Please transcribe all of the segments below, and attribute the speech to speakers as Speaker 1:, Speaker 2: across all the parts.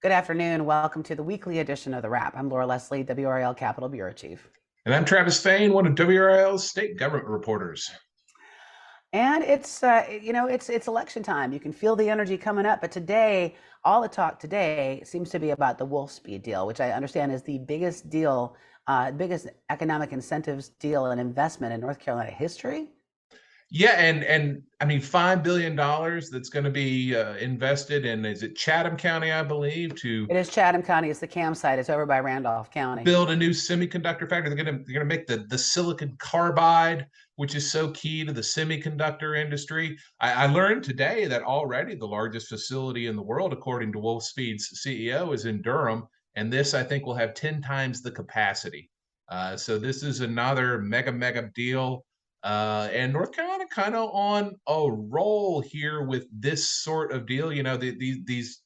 Speaker 1: Good afternoon. Welcome to the weekly edition of the Wrap. I'm Laura Leslie, WRAL Capitol Bureau Chief.
Speaker 2: And I'm Travis Fain, one of WRAL's state government reporters.
Speaker 1: And it's election time. You can feel the energy coming up. But today, all the talk today seems to be about the Wolfspeed deal, which I understand is the biggest deal, biggest economic incentives deal and investment in North Carolina history.
Speaker 2: Yeah, and I mean $5 billion that's going to be invested in, is it Chatham County, I believe, to
Speaker 1: It is Chatham County. It's the campsite. It's over by Randolph County.
Speaker 2: build a new semiconductor factory. They're gonna make the silicon carbide, which is so key to the semiconductor industry. I learned today that already the largest facility in the world, according to Wolfspeed's CEO, is in Durham, and this I think will have 10 times the capacity. So this is another mega deal. And North Carolina kind of on a roll here with this sort of deal. You know, these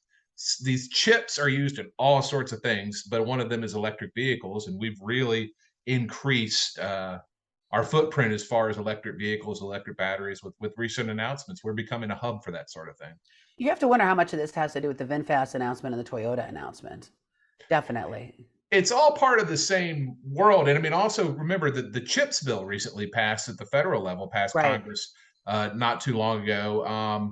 Speaker 2: chips are used in all sorts of things, but one of them is electric vehicles, and we've really increased our footprint as far as electric vehicles, electric batteries with recent announcements. We're becoming a hub for that sort of thing.
Speaker 1: You have to wonder how much of this has to do with the VinFast announcement and the Toyota announcement. Definitely.
Speaker 2: It's all part of the same world. And I mean, also remember that the CHIPS bill recently passed at the federal level, passed
Speaker 1: Right.
Speaker 2: Congress not too long ago.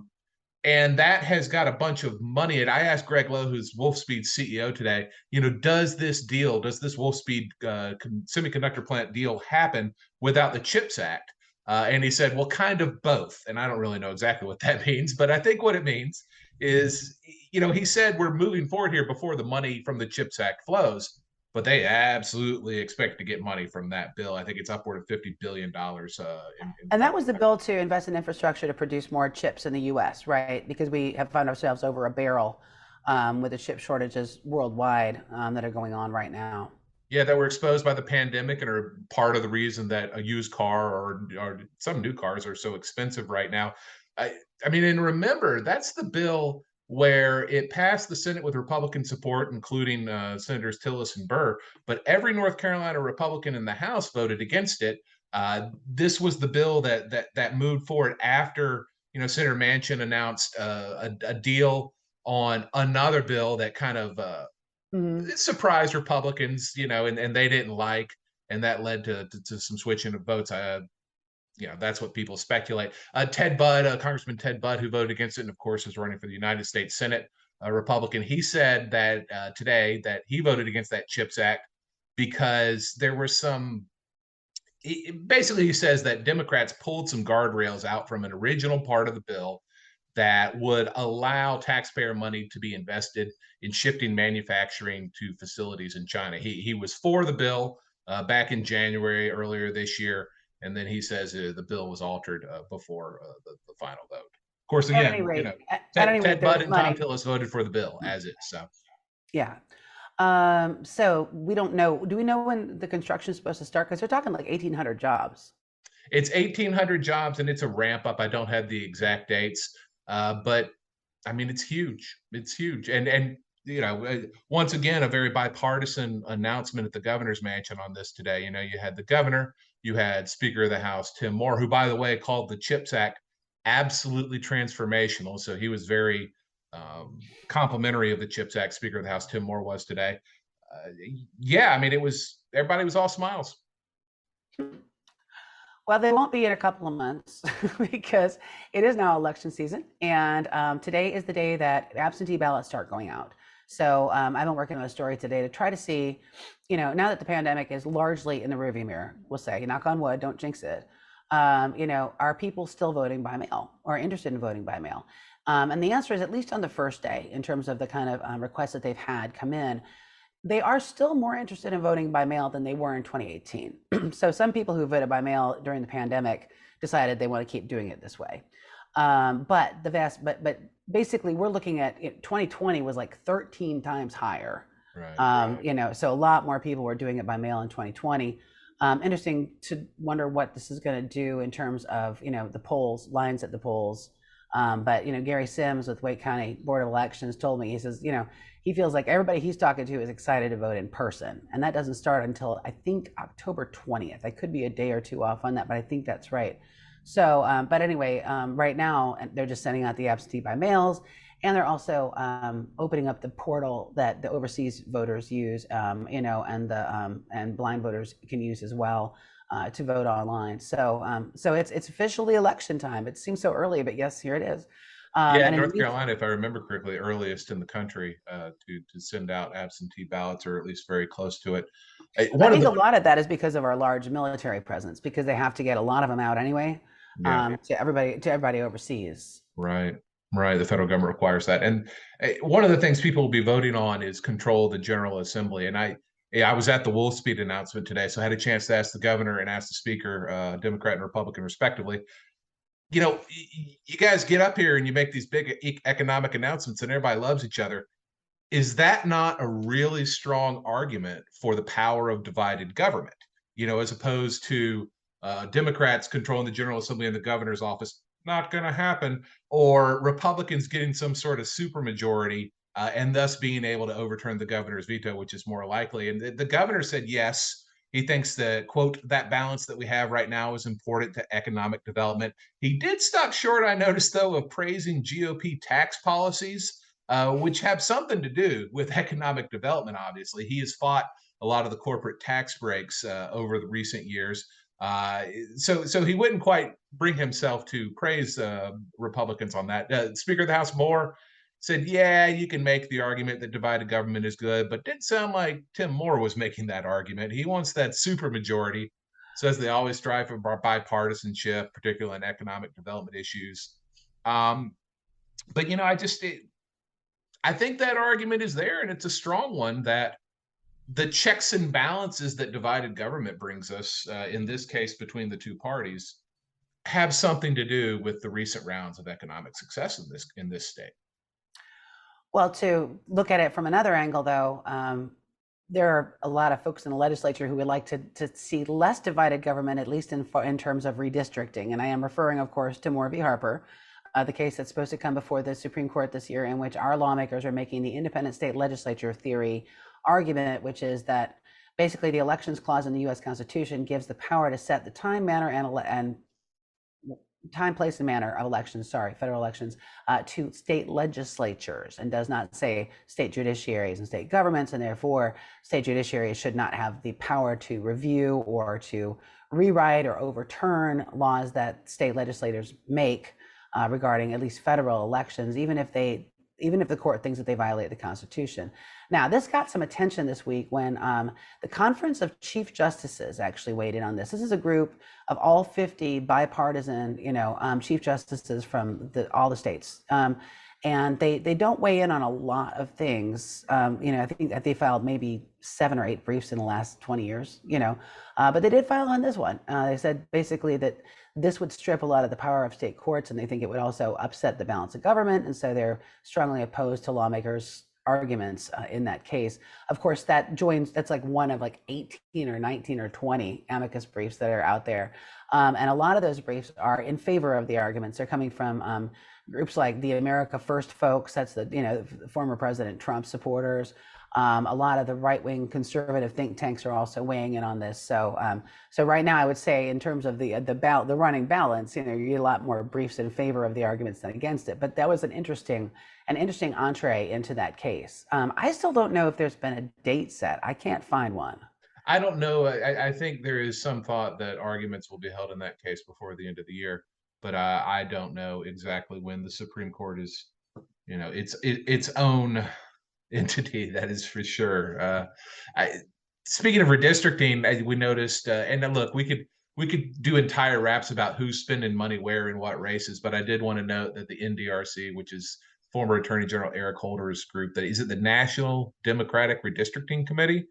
Speaker 2: And that has got a bunch of money. And I asked Greg Lowe, who's Wolfspeed's CEO today, you know, does this Wolfspeed semiconductor plant deal happen without the CHIPS Act? And he said, well, kind of both. And I don't really know exactly what that means, but I think what it means is, you know, he said we're moving forward here before the money from the CHIPS Act flows, but they absolutely expect to get money from that bill. I think it's upward of $50 billion in
Speaker 1: And that
Speaker 2: federal
Speaker 1: was the
Speaker 2: funding.
Speaker 1: bill to invest in infrastructure to produce more chips in the US, right? Because we have found ourselves over a barrel with the chip shortages worldwide that are going on right now.
Speaker 2: Yeah, that were exposed by the pandemic and are part of the reason that a used car or some new cars are so expensive right now. I, I mean, and remember, that's the bill where it passed the Senate with Republican support, including Senators Tillis and Burr, but every North Carolina Republican in the House voted against it. This was the bill that moved forward after, you know, Senator Manchin announced a deal on another bill that kind of
Speaker 1: Mhm.
Speaker 2: it surprised Republicans, you know, and they didn't like, and that led to some switching of votes. You know, that's what people speculate. Ted Budd, Congressman Ted Budd, who voted against it, and of course is running for the United States Senate, a Republican. He said that today that he voted against that CHIPS Act because there were some. Basically, he says that Democrats pulled some guardrails out from an original part of the bill that would allow taxpayer money to be invested in shifting manufacturing to facilities in China. He was for the bill back in January earlier this year, and then he says the bill was altered before the final vote. Of course,
Speaker 1: At
Speaker 2: again,
Speaker 1: any
Speaker 2: you know,
Speaker 1: rate, at any rate,
Speaker 2: Ted Budd
Speaker 1: there's
Speaker 2: and Tom
Speaker 1: money.
Speaker 2: Tillis voted for the bill as is. So
Speaker 1: Yeah. So we don't know. Do we know when the construction is supposed to start? Because they're talking like 1,800 jobs.
Speaker 2: it's 1,800 jobs, and it's a ramp up. I don't have the exact dates, but I mean, it's huge. It's huge. And you know, once again, a very bipartisan announcement at the governor's mansion on this today. You know, you had the governor, you had Speaker of the House Tim Moore, who, by the way, called the CHIPS Act absolutely transformational. So he was very complimentary of the CHIPS Act. Speaker of the House Tim Moore was today. Uh, yeah, I mean, it was everybody was all smiles.
Speaker 1: Well, they won't be in a couple of months because it is now election season, and today is the day that absentee ballots start going out. So I've been working on a story today to try to see, you know, now that the pandemic is largely in the rearview mirror, we'll say, knock on wood, don't jinx it. You know, are people still voting by mail or interested in voting by mail? And the answer is at least on the first day, in terms of the kind of requests that they've had come in, they are still more interested in voting by mail than they were in 2018. So some people who voted by mail during the pandemic decided they want to keep doing it this way. But basically we're looking at 2020 was like 13 times higher.
Speaker 2: Right.
Speaker 1: You know, so a lot more people were doing it by mail in 2020. Interesting to wonder what this is going to do in terms of, you know, the polls, lines at the polls. But, you know, Gary Sims with Wake County Board of Elections told me, he says, you know, he feels like everybody he's talking to is excited to vote in person. And that doesn't start until I think October 20th. I could be a day or two off on that, but I think that's right. So, but anyway, right now they're just sending out the absentee by mails. and they're also opening up the portal that the overseas voters use, and the and blind voters can use as well to vote online. So it's officially election time. It seems so early, but yes, here it is.
Speaker 2: Yeah,
Speaker 1: And
Speaker 2: North Carolina, if I remember correctly, earliest in the country to send out absentee ballots, or at least very close to it.
Speaker 1: I
Speaker 2: One of
Speaker 1: think a
Speaker 2: the
Speaker 1: lot of that is because of our large military presence, because they have to get a lot of them out anyway,
Speaker 2: Yeah,
Speaker 1: to everybody overseas.
Speaker 2: right, right. The federal government requires that, and one of the things people will be voting on is control of the General Assembly. And yeah, I was at the Wolf Speed announcement today, so I had a chance to ask the governor and ask the speaker, Democrat and Republican respectively. You guys get up here and you make these big economic announcements, and everybody loves each other. Is that not a really strong argument for the power of divided government? As opposed to Democrats controlling the General Assembly and the governor's office, not going to happen, or Republicans getting some sort of supermajority and thus being able to overturn the governor's veto, which is more likely. And the governor said yes. He thinks that, quote, that balance that we have right now is important to economic development. He did stop short, I noticed, though, of praising GOP tax policies, which have something to do with economic development. Obviously, he has fought a lot of the corporate tax breaks over the recent years. So he wouldn't quite bring himself to praise Republicans on that. Speaker of the House Moore said, "Yeah, you can make the argument that divided government is good," but didn't sound like Tim Moore was making that argument. He wants that supermajority. Says they always strive for bipartisanship, particularly in economic development issues. But I think that argument is there, and it's a strong one, that the checks and balances that divided government brings us, in this case between the two parties, have something to do with the recent rounds of economic success in this state.
Speaker 1: Well, to look at it from another angle, though, there are a lot of folks in the legislature who would like to see less divided government, at least in terms of redistricting. And I am referring, of course, to Moore v. Harper, the case that's supposed to come before the Supreme Court this year, in which our lawmakers are making the independent state legislature theory argument, which is that basically the elections clause in the U.S. Constitution gives the power to set the time, manner, and time, place, and manner of elections, federal elections, to state legislatures, and does not say state judiciaries and state governments, and therefore state judiciaries should not have the power to review or to rewrite or overturn laws that state legislators make regarding at least federal elections, even if the court thinks that they violate the Constitution. Now, this got some attention this week when the Conference of Chief Justices actually weighed in on this. This is a group of all 50 bipartisan, chief justices from all the states. And they don't weigh in on a lot of things. I think that they filed maybe 7 or 8 briefs in the last 20 years, but they did file on this one. They said basically that this would strip a lot of the power of state courts, and they think it would also upset the balance of government. And so they're strongly opposed to lawmakers' arguments in that case. Of course, that's like one of like 18 or 19 or 20 amicus briefs that are out there. And a lot of those briefs are in favor of the arguments. They're coming from groups like the America First folks, that's the former President Trump supporters. A lot of the right-wing conservative think tanks are also weighing in on this. So right now, I would say in terms of the running balance, you get a lot more briefs in favor of the arguments than against it. But that was an interesting entree into that case. I still don't know if there's been a date set. I can't find one.
Speaker 2: I don't know. I think there is some thought that arguments will be held in that case before the end of the year, but I don't know exactly when. The Supreme Court is, its own entity, that is for sure. Speaking of redistricting, we noticed, and look, we could do entire raps about who's spending money where in what races, but I did want to note that the NDRC, which is former Attorney General Eric Holder's group, that is it the National Democratic Redistricting Committee?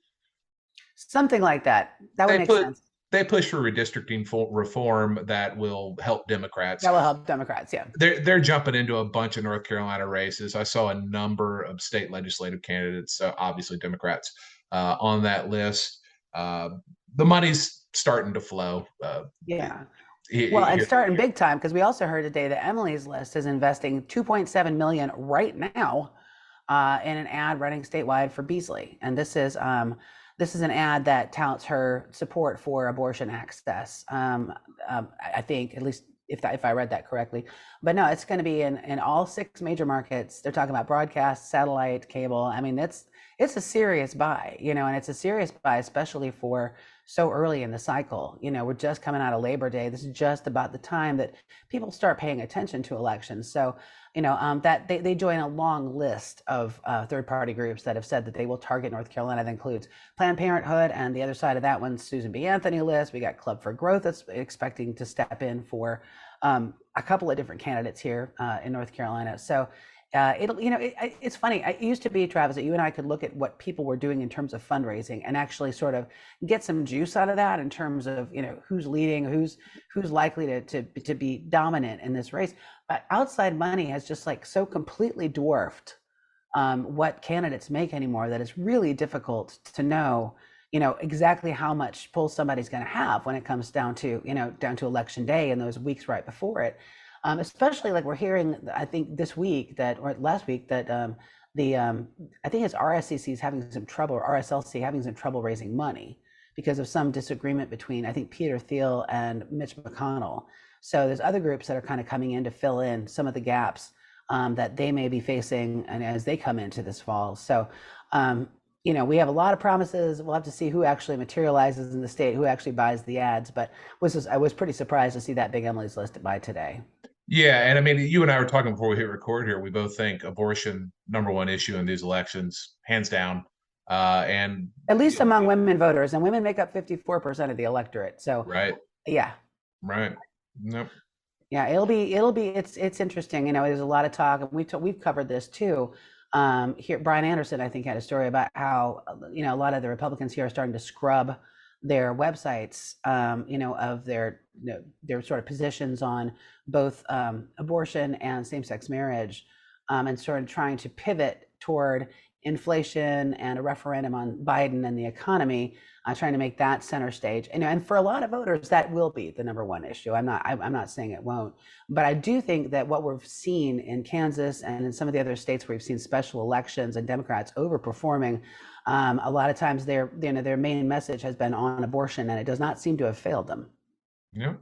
Speaker 1: Something like that. That would make sense.
Speaker 2: They push for redistricting reform that will help Democrats.
Speaker 1: That will help Democrats, yeah.
Speaker 2: They're jumping into a bunch of North Carolina races. I saw a number of state legislative candidates, obviously Democrats, on that list. The money's starting to flow.
Speaker 1: Yeah. And starting big time, because we also heard today that Emily's List is investing $2.7 million right now in an ad running statewide for Beasley, and this is an ad that touts her support for abortion access. I think, at least if I read that correctly. But no, it's going to be in all six major markets. They're talking about broadcast, satellite, cable. I mean, it's a serious buy, and it's a serious buy, especially for so early in the cycle. We're just coming out of Labor Day. This is just about the time that people start paying attention to elections. So, that they join a long list of third-party groups that have said that they will target North Carolina. That includes Planned Parenthood, and the other side of that one, Susan B. Anthony list. We got Club for Growth that's expecting to step in for a couple of different candidates here in North Carolina. So it's funny. It used to be, Travis, that you and I could look at what people were doing in terms of fundraising and actually sort of get some juice out of that in terms of, who's leading, who's likely to be dominant in this race. But outside money has just like so completely dwarfed what candidates make anymore that it's really difficult to know, exactly how much pull somebody's going to have when it comes down to election day and those weeks right before it. Especially like we're hearing, I think this week or last week that I think it's RSCC is having some trouble, or RSLC having some trouble raising money because of some disagreement between, I think, Peter Thiel and Mitch McConnell. So there's other groups that are kind of coming in to fill in some of the gaps that they may be facing, and as they come into this fall. So we have a lot of promises. We'll have to see who actually materializes in the state, who actually buys the ads. But I was pretty surprised to see that big Emily's List by today.
Speaker 2: Yeah, and I mean, you and I were talking before we hit record here. We both think abortion #1 issue in these elections, hands down. And
Speaker 1: at least among women voters, and women make up 54% of the electorate. So
Speaker 2: right,
Speaker 1: yeah,
Speaker 2: right, nope.
Speaker 1: Yeah, it's interesting. There's a lot of talk, and we've covered this too. Here, Brian Anderson, I think, had a story about how a lot of the Republicans here are starting to scrub their websites, of their sort of positions on both abortion and same-sex marriage, and sort of trying to pivot toward inflation and a referendum on Biden and the economy, trying to make that center stage. And for a lot of voters, that will be the #1 issue. I'm not saying it won't, but I do think that what we've seen in Kansas and in some of the other states where we've seen special elections and Democrats overperforming, a lot of times their main message has been on abortion, and it does not seem to have failed them.
Speaker 2: Yeah.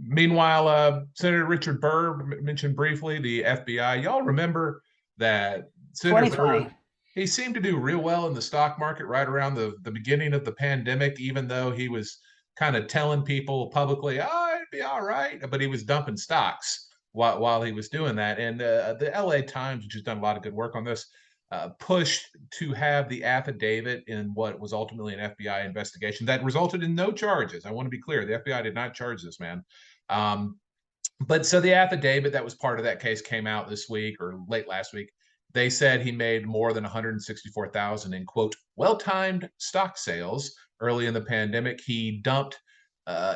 Speaker 2: Meanwhile, Senator Richard Burr mentioned briefly the FBI. Y'all remember that Senator Burr, he seemed to do real well in the stock market right around the beginning of the pandemic, even though he was kind of telling people publicly, oh, it'd be all right. But he was dumping stocks while he was doing that. And the LA Times, which has done a lot of good work on this, pushed to have the affidavit in what was ultimately an FBI investigation that resulted in no charges. I want to be clear. The FBI did not charge this man. But so the affidavit that was part of that case came out this week or late last week. They said he made more than $164,000 in, quote, well-timed stock sales early in the pandemic. He dumped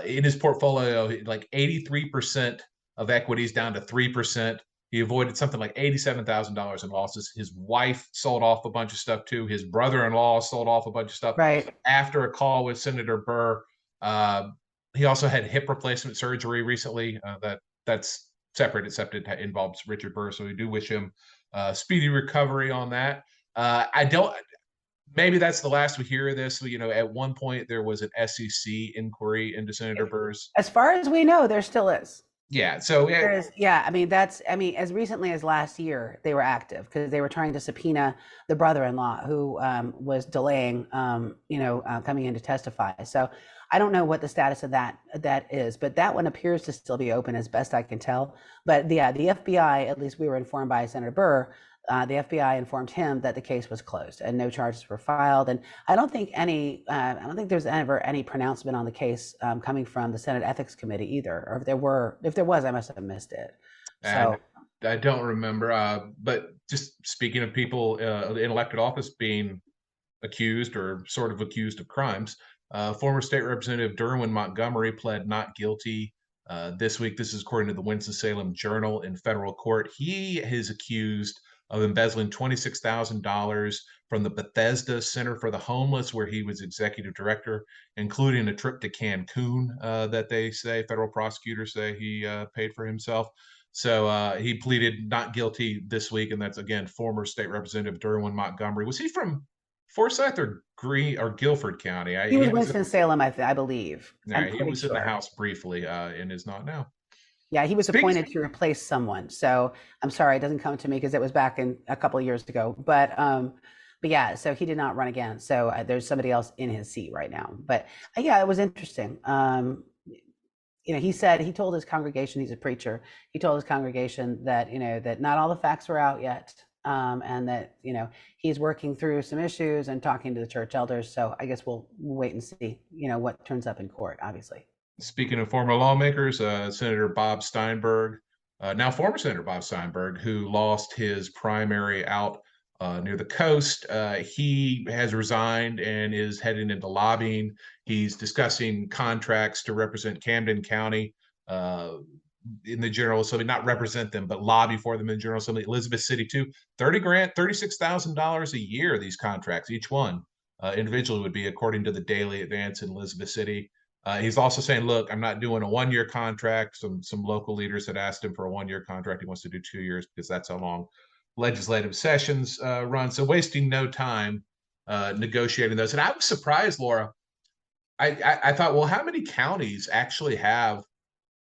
Speaker 2: in his portfolio like 83% of equities down to 3%. He avoided something like $87,000 in losses. His wife sold off a bunch of stuff too. His brother-in-law sold off a bunch of stuff.
Speaker 1: Right.
Speaker 2: After a call with Senator Burr, he also had hip replacement surgery recently. That's separate, except it involves Richard Burr. So we do wish him speedy recovery on that. Maybe that's the last we hear of this. At one point there was an SEC inquiry into Senator Burr's.
Speaker 1: As far as we know, there still is.
Speaker 2: Yeah. So
Speaker 1: as recently as last year, they were active because they were trying to subpoena the brother-in-law who was delaying, coming in to testify. So I don't know what the status of that is, but that one appears to still be open as best I can tell. But the FBI, at least we were informed by Senator Burr, the FBI informed him that the case was closed and no charges were filed. And I don't think there's ever any pronouncement on the case coming from the Senate Ethics Committee either. Or if there was, I must have missed it. So
Speaker 2: I don't remember. But just speaking of people in elected office being accused or sort of accused of crimes, former State Representative Derwin Montgomery pled not guilty this week. This is according to the Winston-Salem Journal in federal court. He is accused of embezzling $26,000 from the Bethesda Center for the Homeless, where he was executive director, including a trip to Cancun that federal prosecutors say he paid for himself. So he pleaded not guilty this week, and that's, again, former State Representative Derwin Montgomery. Was he from Forsyth or Guilford County?
Speaker 1: He was Winston-Salem, I believe.
Speaker 2: He was in the House briefly and is not now.
Speaker 1: Yeah, he was
Speaker 2: Speaking,
Speaker 1: appointed to replace someone. So I'm sorry, it doesn't come to me because it was back in a couple of years ago. But yeah, so he did not run again. So there's somebody else in his seat right now. But yeah, it was interesting. He said he told his congregation, he's a preacher. He told his congregation that that not all the facts were out yet, and that he's working through some issues and talking to the church elders. So I guess we'll wait and see what turns up in court. Obviously.
Speaker 2: speaking of former lawmakers, Senator Bob Steinberg, now former Senator Bob Steinberg, who lost his primary out near the coast, he has resigned and is heading into lobbying. He's discussing contracts to represent Camden County in the General Assembly, not represent them, but lobby for them in the General Assembly. Elizabeth City too, 30 grand, $36,000 a year. These contracts, each one individually, would be according to the Daily Advance in Elizabeth City. He's also saying, look, I'm not doing a 1-year contract. Some local leaders had asked him for a 1-year contract. He wants to do 2 years because that's how long legislative sessions run. So wasting no time negotiating those. And I was surprised, Laura. I thought, well, how many counties actually have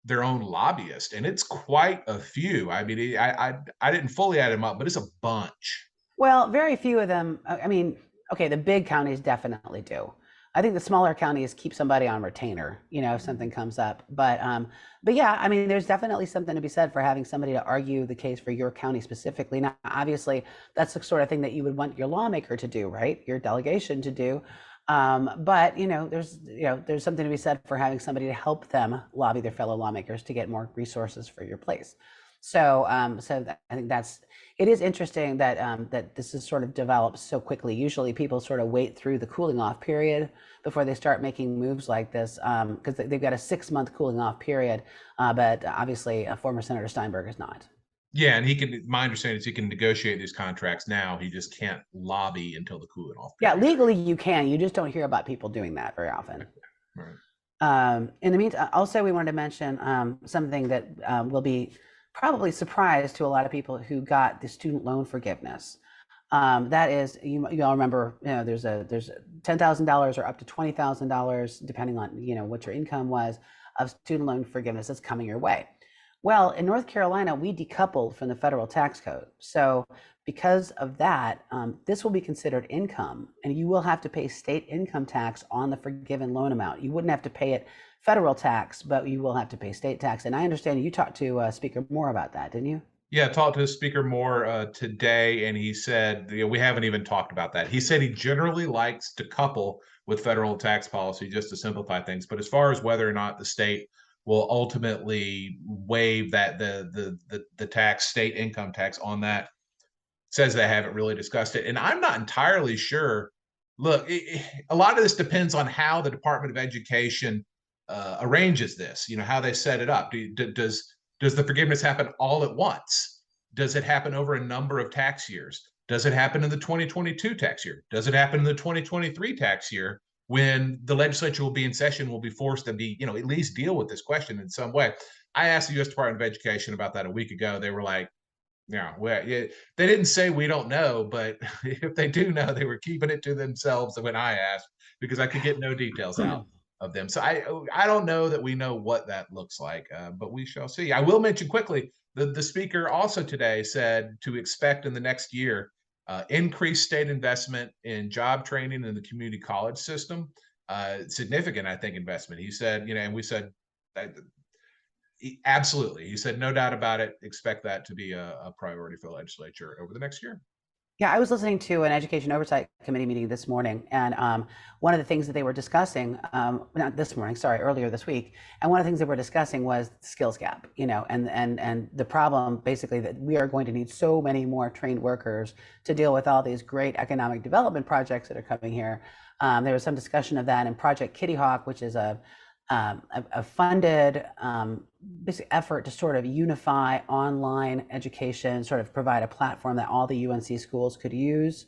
Speaker 2: their own lobbyist? And it's quite a few. I mean, I didn't fully add them up, but it's a bunch.
Speaker 1: Well, very few of them. I mean, okay, the big counties definitely do. I think the smaller counties keep somebody on retainer, if something comes up. But yeah, I mean, there's definitely something to be said for having somebody to argue the case for your county specifically. Now, obviously, that's the sort of thing that you would want your lawmaker to do, right? Your delegation to do. But there's something to be said for having somebody to help them lobby their fellow lawmakers to get more resources for your place. So I think it is interesting that this has sort of developed so quickly. Usually people sort of wait through the cooling off period before they start making moves like this, because they've got a 6-month cooling off period. But obviously, former Senator Steinberg is not.
Speaker 2: Yeah, and he can. My understanding is he can negotiate these contracts now. He just can't lobby until the cooling off
Speaker 1: Yeah,
Speaker 2: period.
Speaker 1: legally you can. You just don't hear about people doing that very often.
Speaker 2: Right.
Speaker 1: In the meantime, also we wanted to mention something that will be probably surprise to a lot of people who got the student loan forgiveness. That is, you all remember, there's $10,000 or up to $20,000, depending on what your income was, of student loan forgiveness that's coming your way. Well, in North Carolina, we decoupled from the federal tax code. So because of that, this will be considered income, and you will have to pay state income tax on the forgiven loan amount. You wouldn't have to pay it federal tax, but you will have to pay state tax. And I understand you talked to Speaker Moore about that, didn't you?
Speaker 2: Yeah, talked to Speaker Moore today, and he said, we haven't even talked about that. He said he generally likes to couple with federal tax policy just to simplify things. But as far as whether or not the state will ultimately waive that the tax, state income tax on that, says they haven't really discussed it. And I'm not entirely sure. Look, a lot of this depends on how the Department of Education arranges this, how they set it up. Does the forgiveness happen all at once? Does it happen over a number of tax years? Does it happen in the 2022 tax year? Does it happen in the 2023 tax year, when the legislature will be in session, will be forced to be, at least deal with this question in some way? I asked the U.S. Department of Education about that a week ago. They were like, yeah, well, yeah, they didn't say we don't know, but if they do know, they were keeping it to themselves when I asked, because I could get no details out of them. So I don't know that we know what that looks like, but we shall see. I will mention quickly, the speaker also today said to expect in the next year increased state investment in job training in the community college system. Significant, I think, investment. He said, and we said, absolutely. He said, no doubt about it. Expect that to be a priority for the legislature over the next year.
Speaker 1: Yeah, I was listening to an Education Oversight Committee meeting this morning, and one of the things that they were discussing, not this morning, sorry, earlier this week, and one of the things they were discussing was the skills gap, and the problem basically that we are going to need so many more trained workers to deal with all these great economic development projects that are coming here. There was some discussion of that in Project Kitty Hawk, which is a funded basic effort to sort of unify online education, sort of provide a platform that all the UNC schools could use.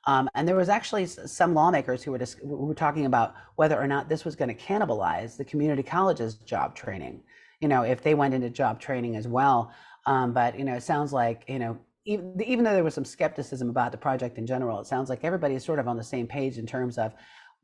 Speaker 1: And there was actually some lawmakers who were talking about whether or not this was going to cannibalize the community colleges job training, if they went into job training as well. But it sounds like, even though there was some skepticism about the project in general, it sounds like everybody is sort of on the same page in terms of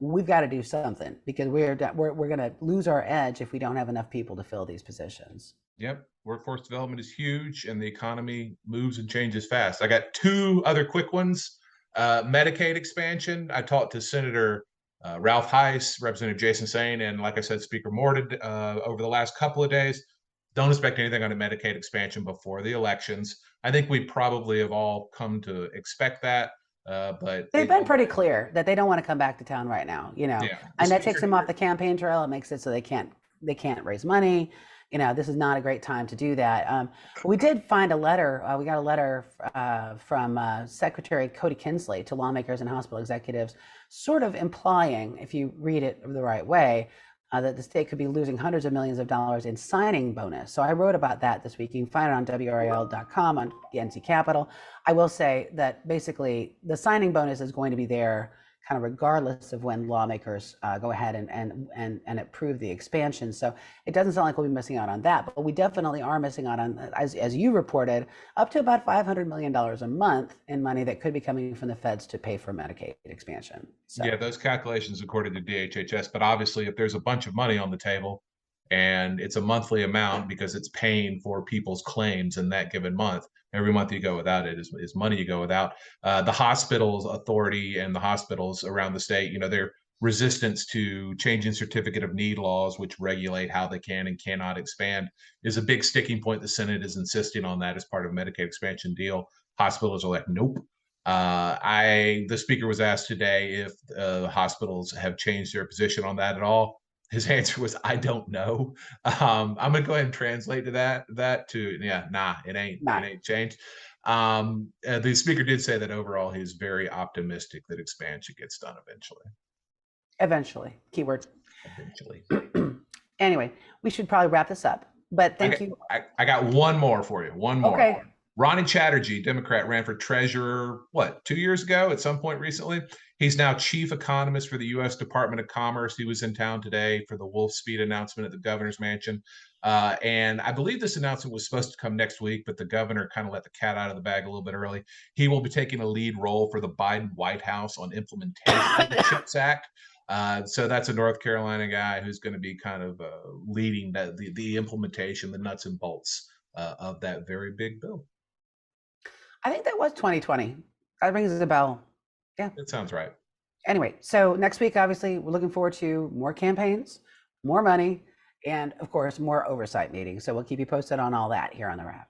Speaker 1: we've got to do something because we're going to lose our edge if we don't have enough people to fill these positions.
Speaker 2: Yep. Workforce development is huge and the economy moves and changes fast. I got two other quick ones. Medicaid expansion. I talked to Senator Ralph Heiss, Representative Jason Sain, and like I said, Speaker Moore over the last couple of days. Don't expect anything on a Medicaid expansion before the elections. I think we probably have all come to expect that. But
Speaker 1: they've been pretty clear that they don't want to come back to town right now,
Speaker 2: yeah,
Speaker 1: and that takes them off the campaign trail. It makes it so they can't raise money. This is not a great time to do that. We did find a letter. We got a letter from Secretary Cody Kinsley to lawmakers and hospital executives, sort of implying, if you read it the right way, that the state could be losing hundreds of millions of dollars in signing bonus. So I wrote about that this week. You can find it on WRAL.com on the NC Capitol. I will say that basically the signing bonus is going to be there kind of regardless of when lawmakers go ahead and approve the expansion. So it doesn't sound like we'll be missing out on that, but we definitely are missing out on, as you reported, up to about $500 million a month in money that could be coming from the feds to pay for Medicaid expansion. So.
Speaker 2: Yeah, those calculations according to DHHS, but obviously if there's a bunch of money on the table and it's a monthly amount because it's paying for people's claims in that given month, every month you go without it is money you go without. The hospitals authority and the hospitals around the state, their resistance to changing certificate of need laws, which regulate how they can and cannot expand, is a big sticking point. The Senate is insisting on that as part of Medicaid expansion deal. Hospitals are like, nope. The speaker was asked today if hospitals have changed their position on that at all. His answer was, I don't know. I'm gonna go ahead and translate to that nah, it ain't changed. The speaker did say that overall he's very optimistic that expansion gets done eventually.
Speaker 1: Eventually, keyword.
Speaker 2: Eventually.
Speaker 1: Anyway, we should probably wrap this up. But thank you.
Speaker 2: I got one more for you. One more.
Speaker 1: Okay.
Speaker 2: Ronnie Chatterjee, Democrat, ran for treasurer, 2 years ago at some point recently? He's now chief economist for the U.S. Department of Commerce. He was in town today for the Wolf Speed announcement at the governor's mansion. And I believe this announcement was supposed to come next week, but the governor kind of let the cat out of the bag a little bit early. He will be taking a lead role for the Biden White House on implementation of the CHIPS Act. So that's a North Carolina guy who's going to be kind of leading the implementation, the nuts and bolts of that very big bill.
Speaker 1: I think that was 2020. That rings a bell. Yeah.
Speaker 2: That sounds right.
Speaker 1: Anyway, so next week, obviously, we're looking forward to more campaigns, more money, and of course, more oversight meetings. So we'll keep you posted on all that here on the Wrap.